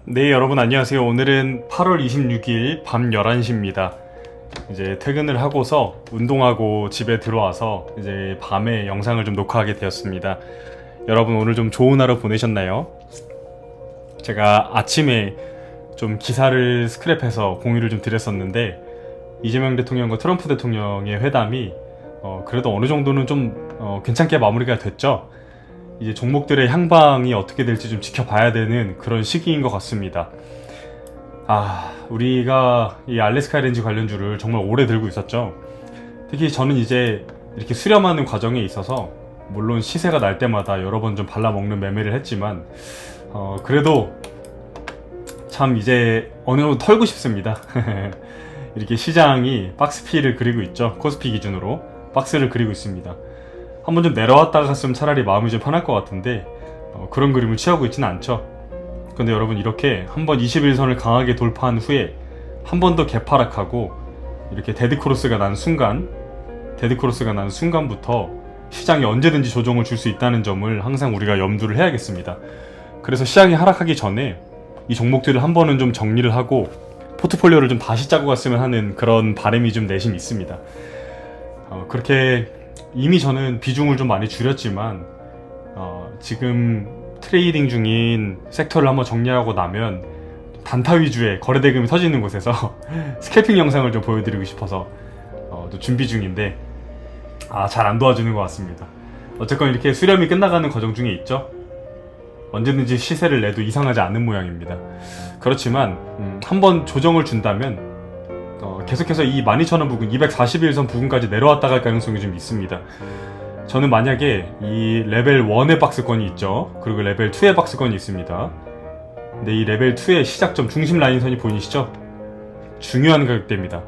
네, 여러분 안녕하세요. 오늘은 8월 26일 밤 11시입니다. 이제 퇴근을 하고서 운동하고 집에 들어와서 이제 밤에 영상을 좀 녹화하게 되었습니다. 여러분 오늘 좀 좋은 하루 보내셨나요? 제가 아침에 좀 기사를 스크랩해서 공유를 좀 드렸었는데, 이재명 대통령과 트럼프 대통령의 회담이 그래도 어느 정도는 좀 괜찮게 마무리가 됐죠. 이제 종목들의 향방이 어떻게 될지 좀 지켜봐야 되는 그런 시기인 것 같습니다. 우리가 이 알래스카 LNG 관련주를 정말 오래 들고 있었죠. 특히 저는 이제 이렇게 수렴하는 과정에 있어서 물론 시세가 날 때마다 여러 번 좀 발라먹는 매매를 했지만 그래도 참 이제 어느 정도 털고 싶습니다. 이렇게 시장이 박스피를 그리고 있죠. 코스피 기준으로 박스를 그리고 있습니다. 한번 좀 내려왔다가 갔으면 차라리 마음이 좀 편할 것 같은데 그런 그림을 취하고 있지는 않죠. 근데 여러분, 이렇게 한번 21선을 강하게 돌파한 후에 한 번 더 개파락하고 이렇게 데드크로스가 난 순간부터 시장이 언제든지 조정을 줄 수 있다는 점을 항상 우리가 염두를 해야겠습니다. 그래서 시장이 하락하기 전에 이 종목들을 한 번은 좀 정리를 하고 포트폴리오를 좀 다시 짜고 갔으면 하는 그런 바람이 좀 내심 있습니다. 그렇게 이미 저는 비중을 좀 많이 줄였지만 지금 트레이딩 중인 섹터를 한번 정리하고 나면 단타 위주의 거래 대금이 터지는 곳에서 스캘핑 영상을 좀 보여드리고 싶어서 또 준비 중인데 잘 안 도와주는 것 같습니다. 어쨌건 이렇게 수렴이 끝나가는 과정 중에 있죠. 언제든지 시세를 내도 이상하지 않은 모양입니다. 그렇지만 한번 조정을 준다면 계속해서 이 12,000원 부근, 241선 부근까지 내려왔다 갈 가능성이 좀 있습니다. 저는 만약에 이 레벨 1의 박스권이 있죠. 그리고 레벨 2의 박스권이 있습니다. 근데 이 레벨 2의 시작점 중심 라인선이 보이시죠? 중요한 가격대입니다.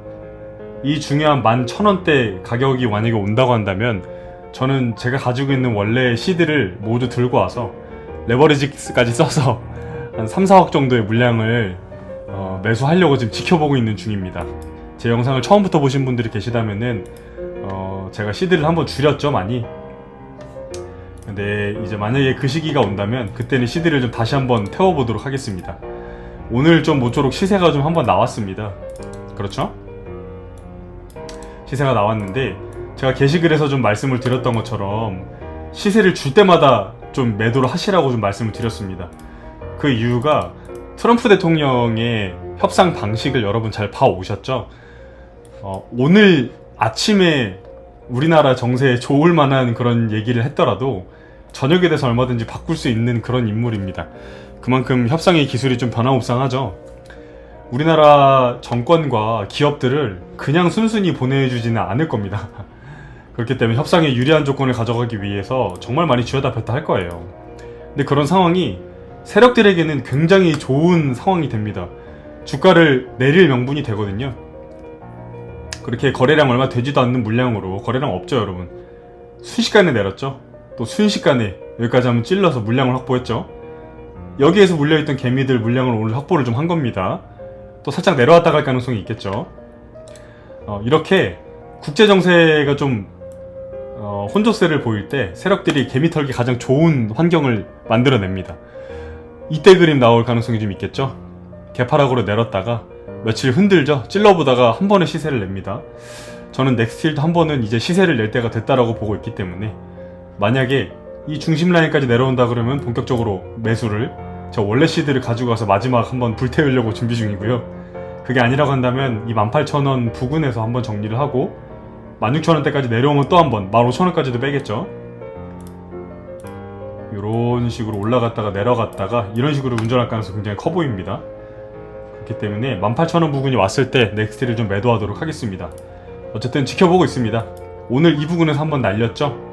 이 중요한 11,000원대 가격이 만약에 온다고 한다면 저는 제가 가지고 있는 원래 시드를 모두 들고 와서 레버리지까지 써서 한 3, 4억 정도의 물량을 매수하려고 지금 지켜보고 있는 중입니다. 제 영상을 처음부터 보신 분들이 계시다면은 제가 시드를 한번 줄였죠, 많이. 근데 이제 만약에 그 시기가 온다면 그때는 시드를 좀 다시 한번 태워보도록 하겠습니다. 오늘 좀 모쪼록 시세가 좀 한번 나왔습니다. 그렇죠? 시세가 나왔는데 제가 게시글에서 좀 말씀을 드렸던 것처럼 시세를 줄 때마다 좀 매도를 하시라고 좀 말씀을 드렸습니다. 그 이유가 트럼프 대통령의 협상 방식을 여러분 잘 봐오셨죠? 오늘 아침에 우리나라 정세에 좋을 만한 그런 얘기를 했더라도 저녁에 돼서 얼마든지 바꿀 수 있는 그런 인물입니다. 그만큼 협상의 기술이 좀 변화무쌍하죠. 우리나라 정권과 기업들을 그냥 순순히 보내주지는 않을 겁니다. 그렇기 때문에 협상에 유리한 조건을 가져가기 위해서 정말 많이 쥐어다 폈다 할 거예요. 근데 그런 상황이 세력들에게는 굉장히 좋은 상황이 됩니다. 주가를 내릴 명분이 되거든요. 그렇게 거래량 얼마 되지도 않는 물량으로, 거래량 없죠 여러분, 순식간에 내렸죠. 또 순식간에 여기까지 한번 찔러서 물량을 확보했죠. 여기에서 물려있던 개미들 물량을 오늘 확보를 좀 한 겁니다. 또 살짝 내려왔다 갈 가능성이 있겠죠. 이렇게 국제정세가 좀 혼조세를 보일 때 세력들이 개미 털기 가장 좋은 환경을 만들어냅니다. 이때 그림 나올 가능성이 좀 있겠죠. 개파락으로 내렸다가 며칠 흔들죠. 찔러보다가 한 번에 시세를 냅니다. 저는 넥스틸도 한 번은 이제 시세를 낼 때가 됐다라고 보고 있기 때문에 만약에 이 중심 라인까지 내려온다 그러면 본격적으로 매수를, 저 원래 시드를 가지고 가서 마지막 한번 불태우려고 준비 중이고요. 그게 아니라고 한다면 이 18,000원 부근에서 한번 정리를 하고 16,000원대까지 내려오면 또 한번 15,000원까지도 빼겠죠. 이런 식으로 올라갔다가 내려갔다가 이런 식으로 운전할 가능성이 굉장히 커 보입니다. 그렇기 때문에 18,000원 부근이 왔을 때 넥스트를 좀 매도하도록 하겠습니다. 어쨌든 지켜보고 있습니다. 오늘 이 부근에서 한번 날렸죠.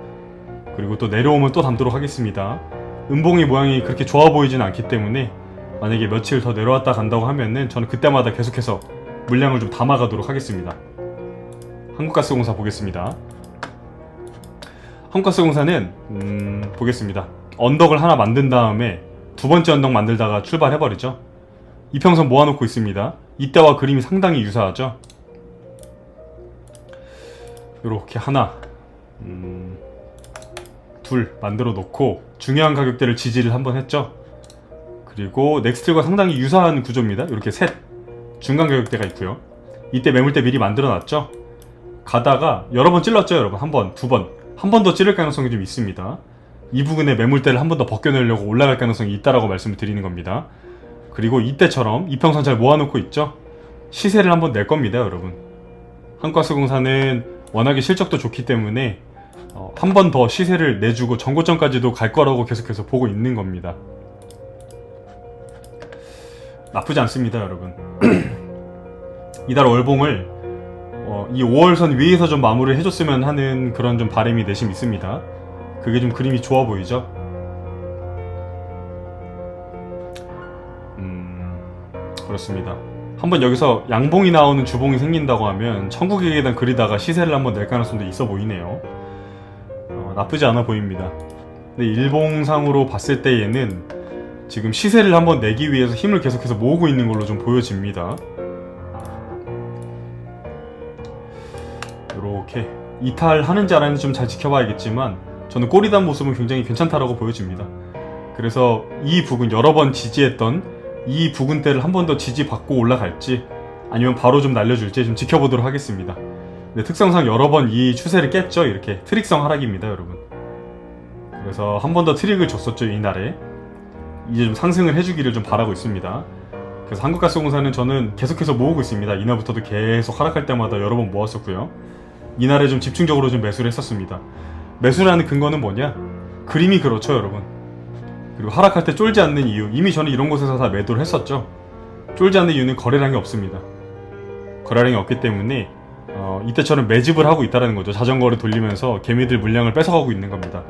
그리고 또 내려오면 또 담도록 하겠습니다. 음봉의 모양이 그렇게 좋아 보이지는 않기 때문에 만약에 며칠 더 내려왔다 간다고 하면은 저는 그때마다 계속해서 물량을 좀 담아가도록 하겠습니다. 한국가스공사 보겠습니다. 한국가스공사는 보겠습니다. 언덕을 하나 만든 다음에 두 번째 언덕 만들다가 출발해버리죠. 이평선 모아놓고 있습니다. 이때와 그림이 상당히 유사하죠. 요렇게 하나 둘 만들어 놓고 중요한 가격대를 지지를 한번 했죠. 그리고 넥스트일과 상당히 유사한 구조입니다. 이렇게 셋 중간 가격대가 있고요. 이때 매물대 미리 만들어 놨죠. 가다가 여러 번 찔렀죠 여러분. 한 번, 두 번, 한 번 더 찌를 가능성이 좀 있습니다. 이 부분에 매물대를 한 번 더 벗겨내려고 올라갈 가능성이 있다라고 말씀을 드리는 겁니다. 그리고 이때처럼 이평선 잘 모아놓고 있죠. 시세를 한번 낼 겁니다 여러분. 한국가스공사는 워낙에 실적도 좋기 때문에 한 번 더 시세를 내주고 전고점까지도 갈 거라고 계속해서 보고 있는 겁니다. 나쁘지 않습니다 여러분. 이달 월봉을 이 5월선 위에서 좀 마무리를 해줬으면 하는 그런 좀 바람이 내심 있습니다. 그게 좀 그림이 좋아 보이죠? 그렇습니다. 한번 여기서 양봉이 나오는 주봉이 생긴다고 하면 천국의 계단 그리다가 시세를 한번 낼 가능성도 있어 보이네요. 나쁘지 않아 보입니다. 근데 일봉상으로 봤을 때에는 지금 시세를 한번 내기 위해서 힘을 계속해서 모으고 있는 걸로 좀 보여집니다. 이렇게 이탈하는지 안 하는지 좀 잘 지켜봐야겠지만 저는 꼬리단 모습은 굉장히 괜찮다라고 보여집니다. 그래서 이 부근 여러 번 지지했던 이 부근대를 한 번 더 지지받고 올라갈지 아니면 바로 좀 날려줄지 좀 지켜보도록 하겠습니다. 근데 특성상 여러 번 이 추세를 깼죠. 이렇게 트릭성 하락입니다 여러분. 그래서 한 번 더 트릭을 줬었죠 이날에. 이제 좀 상승을 해주기를 좀 바라고 있습니다. 그래서 한국가스공사는 저는 계속해서 모으고 있습니다. 이날부터도 계속 하락할 때마다 여러 번 모았었고요. 이날에 좀 집중적으로 좀 매수를 했었습니다. 매수라는 근거는 뭐냐? 그림이 그렇죠 여러분. 그리고 하락할 때 쫄지 않는 이유, 이미 저는 이런 곳에서 다 매도를 했었죠. 쫄지 않는 이유는 거래량이 없습니다. 거래량이 없기 때문에 이때처럼 매집을 하고 있다는 거죠. 자전거를 돌리면서 개미들 물량을 뺏어가고 있는 겁니다.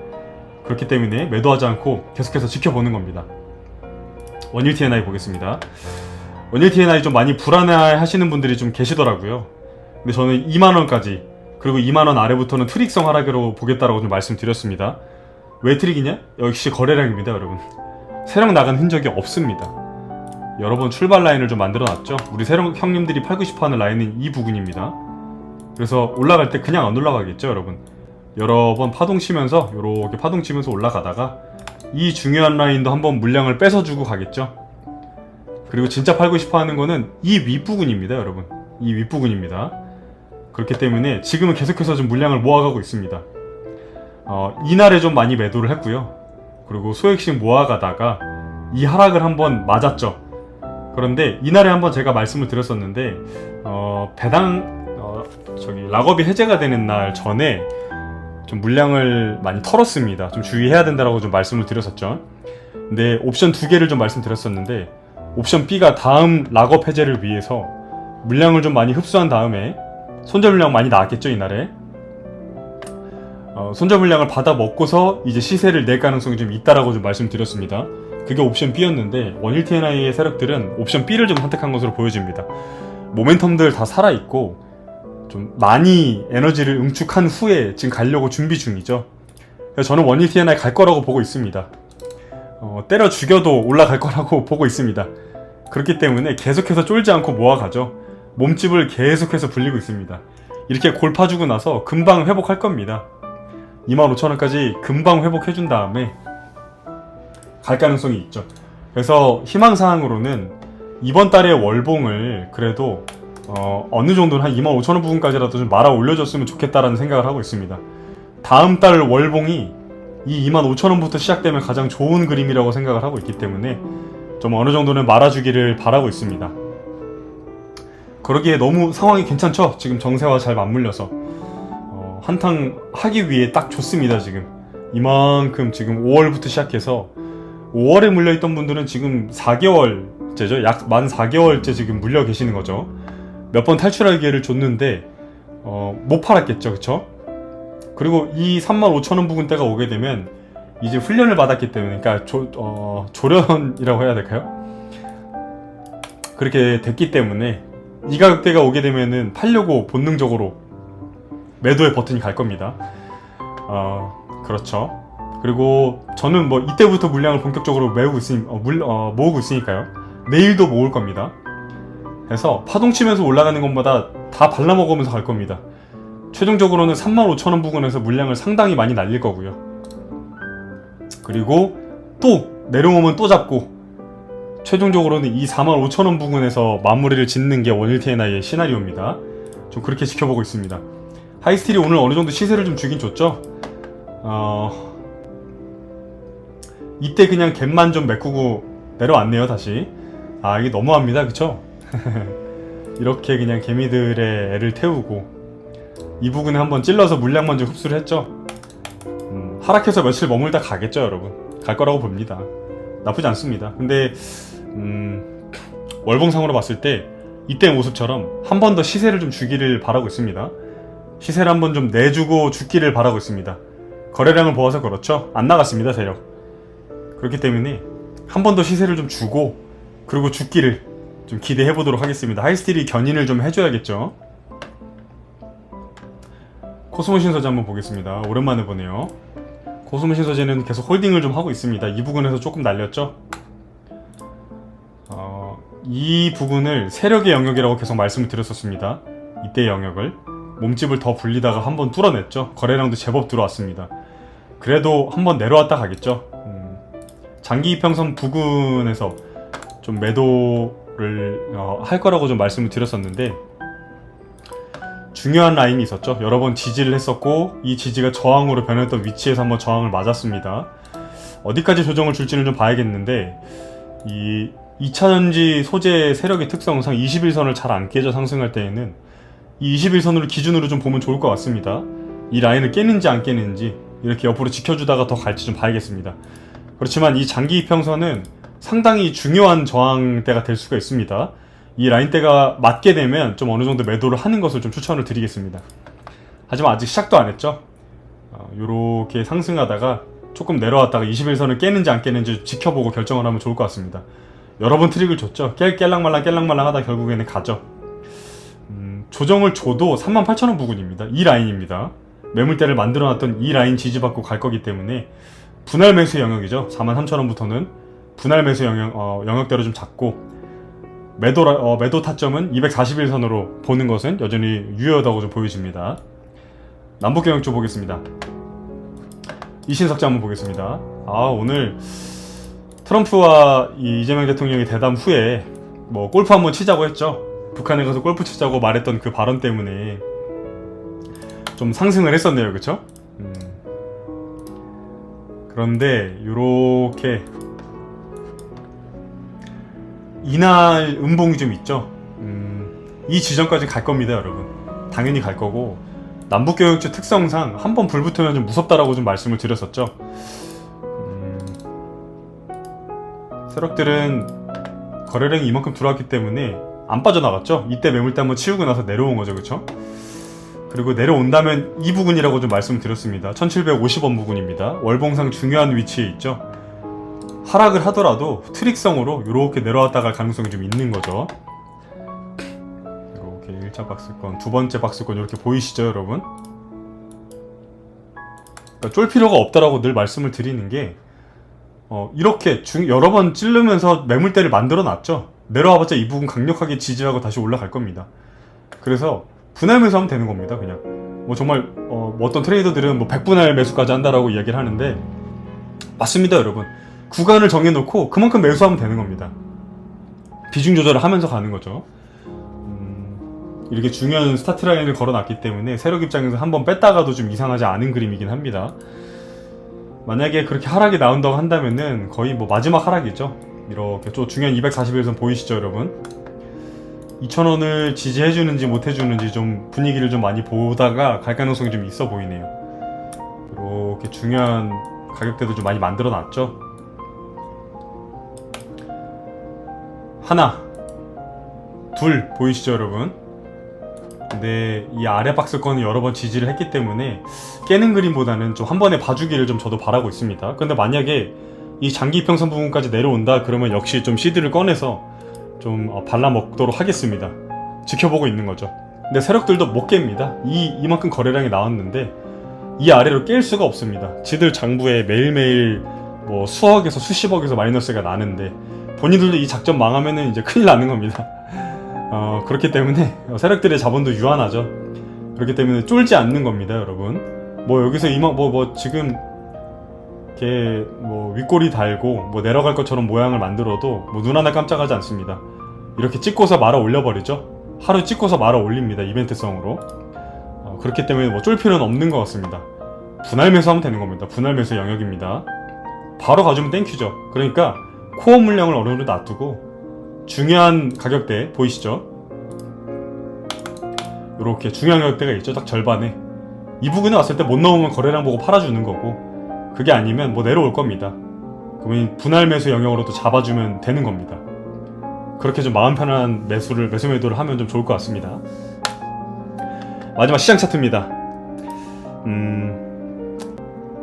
그렇기 때문에 매도하지 않고 계속해서 지켜보는 겁니다. 원일 TNI 보겠습니다. 원일 TNI 좀 많이 불안해 하시는 분들이 좀 계시더라고요. 근데 저는 2만원까지, 그리고 2만원 아래부터는 트릭성 하락으로 보겠다라고 좀 말씀드렸습니다. 왜 트릭이냐? 역시 거래량입니다 여러분. 세력 나간 흔적이 없습니다. 여러 번 출발 라인을 좀 만들어 놨죠. 우리 세력 형님들이 팔고 싶어 하는 라인은 이 부분입니다. 그래서 올라갈 때 그냥 안 올라가겠죠 여러분. 여러 번 파동 치면서 요렇게 파동 치면서 올라가다가 이 중요한 라인도 한번 물량을 뺏어주고 가겠죠. 그리고 진짜 팔고 싶어 하는 거는 이 윗부분입니다 여러분. 이 윗부분입니다. 그렇기 때문에 지금은 계속해서 좀 물량을 모아가고 있습니다. 이날에 좀 많이 매도를 했고요. 그리고 소액씩 모아가다가 이 하락을 한번 맞았죠. 그런데 이날에 한번 제가 말씀을 드렸었는데 락업이 해제가 되는 날 전에 좀 물량을 많이 털었습니다. 좀 주의해야 된다라고 좀 말씀을 드렸었죠. 근데 옵션 2개를 좀 말씀드렸었는데 옵션 B가 다음 락업 해제를 위해서 물량을 좀 많이 흡수한 다음에 손절 물량 많이 나왔겠죠 이날에. 손절 물량을 받아 먹고서 이제 시세를 낼 가능성이 좀 있다라고 좀 말씀드렸습니다. 그게 옵션 B였는데 원일 TNI의 세력들은 옵션 B를 좀 선택한 것으로 보여집니다. 모멘텀들 다 살아있고 좀 많이 에너지를 응축한 후에 지금 가려고 준비 중이죠. 그래서 저는 원일 TNI 갈 거라고 보고 있습니다. 때려 죽여도 올라갈 거라고 보고 있습니다. 그렇기 때문에 계속해서 쫄지 않고 모아가죠. 몸집을 계속해서 불리고 있습니다. 이렇게 골 파주고 나서 금방 회복할 겁니다. 25,000원까지 금방 회복해준 다음에 갈 가능성이 있죠. 그래서 희망사항으로는 이번 달의 월봉을 그래도 어느 정도는 한 25,000원 부분까지라도 좀 말아 올려줬으면 좋겠다라는 생각을 하고 있습니다. 다음 달 월봉이 이 25,000원부터 시작되면 가장 좋은 그림이라고 생각을 하고 있기 때문에 좀 어느 정도는 말아주기를 바라고 있습니다. 그러기에 너무 상황이 괜찮죠? 지금 정세와 잘 맞물려서 한탕 하기 위해 딱 좋습니다. 지금 이만큼 지금 5월부터 시작해서 5월에 물려있던 분들은 지금 4개월째죠. 약 만 4개월째 지금 물려 계시는 거죠. 몇 번 탈출할 기회를 줬는데 못 팔았겠죠. 그쵸? 그리고 이 35,000원 부근대가 오게 되면 이제 훈련을 받았기 때문에, 그러니까 조련이라고 해야 될까요? 그렇게 됐기 때문에 이 가격대가 오게 되면은 팔려고 본능적으로 매도의 버튼이 갈 겁니다. 그렇죠. 그리고 저는 뭐 이때부터 물량을 본격적으로 모으고 있으니까요. 내일도 모을 겁니다. 그래서 파동치면서 올라가는 것마다 다 발라먹으면서 갈 겁니다. 최종적으로는 35,000원 부근에서 물량을 상당히 많이 날릴 거고요. 그리고 또 내려오면 또 잡고 최종적으로는 이 45,000원 부근에서 마무리를 짓는 게 원일 TNI의 시나리오입니다. 좀 그렇게 지켜보고 있습니다. 하이스틸이 오늘 어느 정도 시세를 좀 주긴 줬죠. 이때 그냥 갭만 좀 메꾸고 내려왔네요. 다시. 아, 이게 너무합니다. 그쵸? 이렇게 그냥 개미들의 애를 태우고 이 부분에 한번 찔러서 물량만 좀 흡수를 했죠. 하락해서 며칠 머물다 가겠죠, 여러분. 갈 거라고 봅니다. 나쁘지 않습니다. 근데 월봉상으로 봤을 때 이때 모습처럼 한 번 더 시세를 좀 주기를 바라고 있습니다. 시세를 한번 좀 내주고 죽기를 바라고 있습니다. 거래량을 보아서 그렇죠. 안 나갔습니다, 세력. 그렇기 때문에 한 번 더 시세를 좀 주고 그리고 죽기를 좀 기대해 보도록 하겠습니다. 하이스틸이 견인을 좀 해줘야겠죠. 코스모 신서재 한번 보겠습니다. 오랜만에 보네요. 코스모 신서재는 계속 홀딩을 좀 하고 있습니다. 이 부분에서 조금 날렸죠. 이 부분을 세력의 영역이라고 계속 말씀을 드렸었습니다. 이때의 영역을 몸집을 더 불리다가 한번 뚫어냈죠. 거래량도 제법 들어왔습니다. 그래도 한번 내려왔다 가겠죠. 장기 이평선 부근에서 좀 매도를 할 거라고 좀 말씀을 드렸었는데 중요한 라인이 있었죠. 여러 번 지지를 했었고 이 지지가 저항으로 변했던 위치에서 한번 저항을 맞았습니다. 어디까지 조정을 줄지는 좀 봐야겠는데 이 2차전지 소재 세력의 특성상 21선을 잘 안 깨져 상승할 때에는 이 21선으로 기준으로 좀 보면 좋을 것 같습니다. 이 라인을 깨는지 안 깨는지 이렇게 옆으로 지켜주다가 더 갈지 좀 봐야겠습니다. 그렇지만 이 장기 이평선은 상당히 중요한 저항대가 될 수가 있습니다. 이 라인대가 맞게 되면 좀 어느 정도 매도를 하는 것을 좀 추천을 드리겠습니다. 하지만 아직 시작도 안 했죠. 요렇게 상승하다가 조금 내려왔다가 21선을 깨는지 안 깨는지 지켜보고 결정을 하면 좋을 것 같습니다. 여러 번 트릭을 줬죠. 깰랑말랑 하다 결국에는 가죠. 조정을 줘도 38,000원 부근입니다. 이 라인입니다. 매물대를 만들어놨던 이 라인 지지받고 갈 거기 때문에 분할 매수 영역이죠. 43,000원부터는 분할 매수 영역대로 좀 잡고 매도 타점은 241선으로 보는 것은 여전히 유효하다고 좀 보여집니다. 남북경영 쪽 보겠습니다. 이신석자 한번 보겠습니다. 오늘 트럼프와 이재명 대통령이 대담 후에 뭐 골프 한번 치자고 했죠. 북한에 가서 골프 치자고 말했던 그 발언 때문에 좀 상승을 했었네요. 그쵸? 그런데 요렇게 이날 음봉이 좀 있죠. 이 지점까지 갈 겁니다, 여러분. 당연히 갈 거고 남북교역주 특성상 한번 불 붙으면 좀 무섭다라고 좀 말씀을 드렸었죠. 세력들은 거래량이 이만큼 들어왔기 때문에 안 빠져나갔죠. 이때 매물대 한번 치우고 나서 내려온 거죠, 그쵸? 그리고 내려온다면 이 부분이라고 좀 말씀드렸습니다. 1750원 부분입니다. 월봉상 중요한 위치에 있죠. 하락을 하더라도 트릭성으로 이렇게 내려왔다 갈 가능성이 좀 있는 거죠. 이렇게 1차 박스권, 두 번째 박스권 이렇게 보이시죠, 여러분? 그러니까 쫄 필요가 없다라고 늘 말씀을 드리는 게 이렇게 여러 번 찌르면서 매물대를 만들어 놨죠. 내려와봤자 이 부분 강력하게 지지하고 다시 올라갈 겁니다. 그래서 분할 매수하면 되는 겁니다. 그냥 뭐 정말 뭐 어떤 트레이더들은 뭐 100분할 매수까지 한다라고 이야기를 하는데 맞습니다, 여러분. 구간을 정해놓고 그만큼 매수하면 되는 겁니다. 비중 조절을 하면서 가는 거죠. 이렇게 중요한 스타트 라인을 걸어놨기 때문에 세력 입장에서 한번 뺐다가도 좀 이상하지 않은 그림이긴 합니다. 만약에 그렇게 하락이 나온다고 한다면은 거의 뭐 마지막 하락이죠. 이렇게 좀 중요한 241선 보이시죠, 여러분? 2,000원을 지지해주는지 못해주는지 좀 분위기를 좀 많이 보다가 갈 가능성이 좀 있어 보이네요. 이렇게 중요한 가격대도 좀 많이 만들어 놨죠. 하나, 둘 보이시죠, 여러분? 근데 이 아래 박스권은 여러 번 지지를 했기 때문에 깨는 그림보다는 좀 한 번에 봐주기를 좀 저도 바라고 있습니다. 근데 만약에 이 장기 이평선 부분까지 내려온다 그러면 역시 좀 시드를 꺼내서 좀 발라먹도록 하겠습니다. 지켜보고 있는 거죠. 근데 세력들도 못 깹니다. 이만큼 거래량이 나왔는데 이 아래로 깰 수가 없습니다. 지들 장부에 매일매일 뭐 수억에서 수십억에서 마이너스가 나는데 본인들도 이 작전 망하면은 이제 큰일 나는 겁니다. 그렇기 때문에 세력들의 자본도 유한하죠. 그렇기 때문에 쫄지 않는 겁니다, 여러분. 뭐 여기서 지금 이렇게 뭐 윗꼬리 달고 뭐 내려갈 것처럼 모양을 만들어도 뭐 눈 하나 깜짝하지 않습니다. 이렇게 찍고서 말아 올려버리죠. 하루 찍고서 말아 올립니다. 이벤트성으로. 그렇기 때문에 뭐 쫄 필요는 없는 것 같습니다. 분할 매수하면 되는 겁니다. 분할 매수 영역입니다. 바로 가주면 땡큐죠. 그러니까 코어 물량을 어느 정도 놔두고 중요한 가격대 보이시죠? 이렇게 중요한 가격대가 있죠. 딱 절반에. 이 부근에 왔을 때 못 넘으면 거래량 보고 팔아주는 거고, 그게 아니면 뭐 내려올 겁니다. 그러면 분할 매수 영역으로 또 잡아주면 되는 겁니다. 그렇게 좀 마음 편한 매수 매도를 하면 좀 좋을 것 같습니다. 마지막 시장 차트입니다.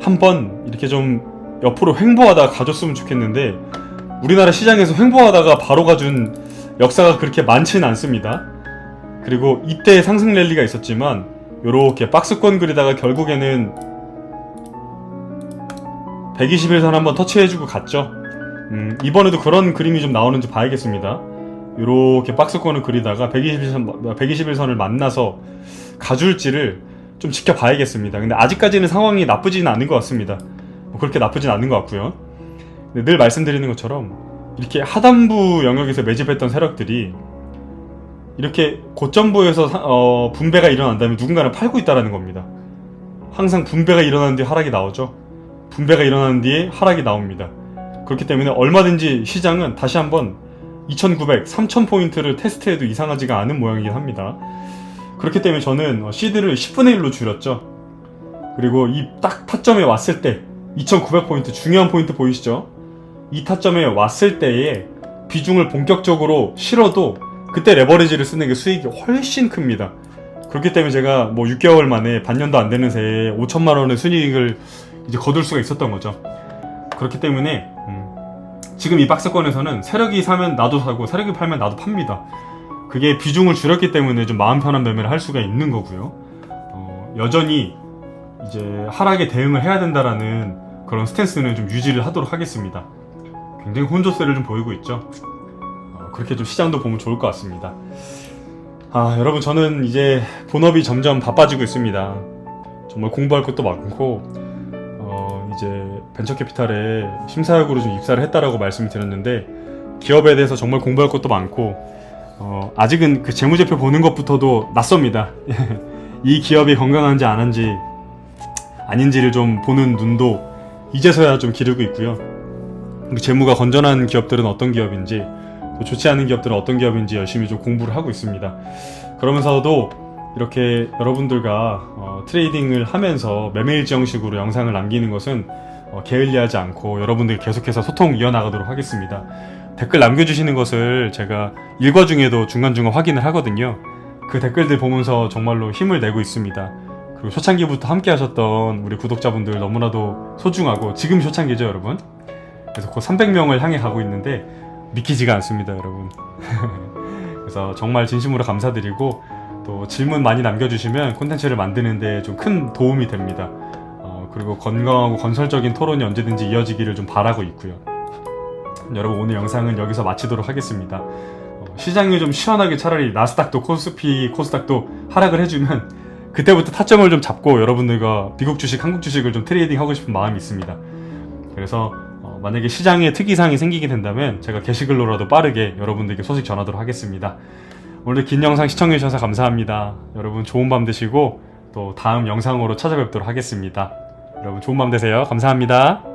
한번 이렇게 좀 옆으로 횡보하다가 가줬으면 좋겠는데, 우리나라 시장에서 횡보하다가 바로 가준 역사가 그렇게 많지는 않습니다. 그리고 이때 상승 랠리가 있었지만 요렇게 박스권 그리다가 결국에는 121선 한번 터치해주고 갔죠. 이번에도 그런 그림이 좀 나오는지 봐야겠습니다. 요렇게 박스권을 그리다가 121선을 만나서 가줄지를 좀 지켜봐야겠습니다. 근데 아직까지는 상황이 나쁘지는 않은 것 같습니다. 뭐 그렇게 나쁘진 않은 것 같고요. 근데 늘 말씀드리는 것처럼 이렇게 하단부 영역에서 매집했던 세력들이 이렇게 고점부에서 분배가 일어난 다음에 누군가는 팔고 있다는 겁니다. 항상 분배가 일어난 뒤에 하락이 나오죠. 분배가 일어난 뒤에 하락이 나옵니다. 그렇기 때문에 얼마든지 시장은 다시 한번 2900, 3000포인트를 테스트해도 이상하지가 않은 모양이긴 합니다. 그렇기 때문에 저는 시드를 10분의 1로 줄였죠. 그리고 이 딱 타점에 왔을 때 2900포인트, 중요한 포인트 보이시죠? 이 타점에 왔을 때의 비중을 본격적으로 실어도 그때 레버리지를 쓰는 게 수익이 훨씬 큽니다. 그렇기 때문에 제가 뭐 6개월 만에 반년도 안 되는 새에 5천만 원의 순이익을 이제 거둘 수가 있었던 거죠. 그렇기 때문에 지금 이 박스권에서는 세력이 사면 나도 사고 세력이 팔면 나도 팝니다. 그게 비중을 줄였기 때문에 좀 마음 편한 매매를 할 수가 있는 거고요. 여전히 이제 하락에 대응을 해야 된다라는 그런 스탠스는 좀 유지를 하도록 하겠습니다. 굉장히 혼조세를 좀 보이고 있죠. 그렇게 좀 시장도 보면 좋을 것 같습니다. 여러분, 저는 이제 본업이 점점 바빠지고 있습니다. 정말 공부할 것도 많고, 이제 벤처캐피탈에 심사역으로 좀 입사를 했다라고 말씀을 드렸는데, 기업에 대해서 정말 공부할 것도 많고, 아직은 그 재무제표 보는 것부터도 낯섭니다. 이 기업이 건강한지 아닌지를 좀 보는 눈도 이제서야 좀 기르고 있고요. 재무가 건전한 기업들은 어떤 기업인지, 또 좋지 않은 기업들은 어떤 기업인지 열심히 좀 공부를 하고 있습니다. 그러면서도 이렇게 여러분들과 트레이딩을 하면서 매매일지 형식으로 영상을 남기는 것은 게을리하지 않고 여러분들 계속해서 소통 이어나가도록 하겠습니다. 댓글 남겨주시는 것을 제가 일과 중에도 중간중간 확인을 하거든요. 그 댓글들 보면서 정말로 힘을 내고 있습니다. 그리고 초창기부터 함께 하셨던 우리 구독자분들 너무나도 소중하고, 지금 초창기죠 여러분. 그래서 곧 300명을 향해 가고 있는데 믿기지가 않습니다 여러분. 그래서 정말 진심으로 감사드리고, 또 질문 많이 남겨주시면 콘텐츠를 만드는데 좀 큰 도움이 됩니다. 그리고 건강하고 건설적인 토론이 언제든지 이어지기를 좀 바라고 있고요. 여러분, 오늘 영상은 여기서 마치도록 하겠습니다. 시장이 좀 시원하게 차라리 나스닥도 코스닥도 하락을 해주면 그때부터 타점을 좀 잡고 여러분들과 미국 주식, 한국 주식을 좀 트레이딩 하고 싶은 마음이 있습니다. 그래서 만약에 시장에 특이사항이 생기게 된다면 제가 게시글로라도 빠르게 여러분들께 소식 전하도록 하겠습니다. 오늘 긴 영상 시청해주셔서 감사합니다. 여러분, 좋은 밤 되시고 또 다음 영상으로 찾아뵙도록 하겠습니다. 여러분, 좋은 밤 되세요. 감사합니다.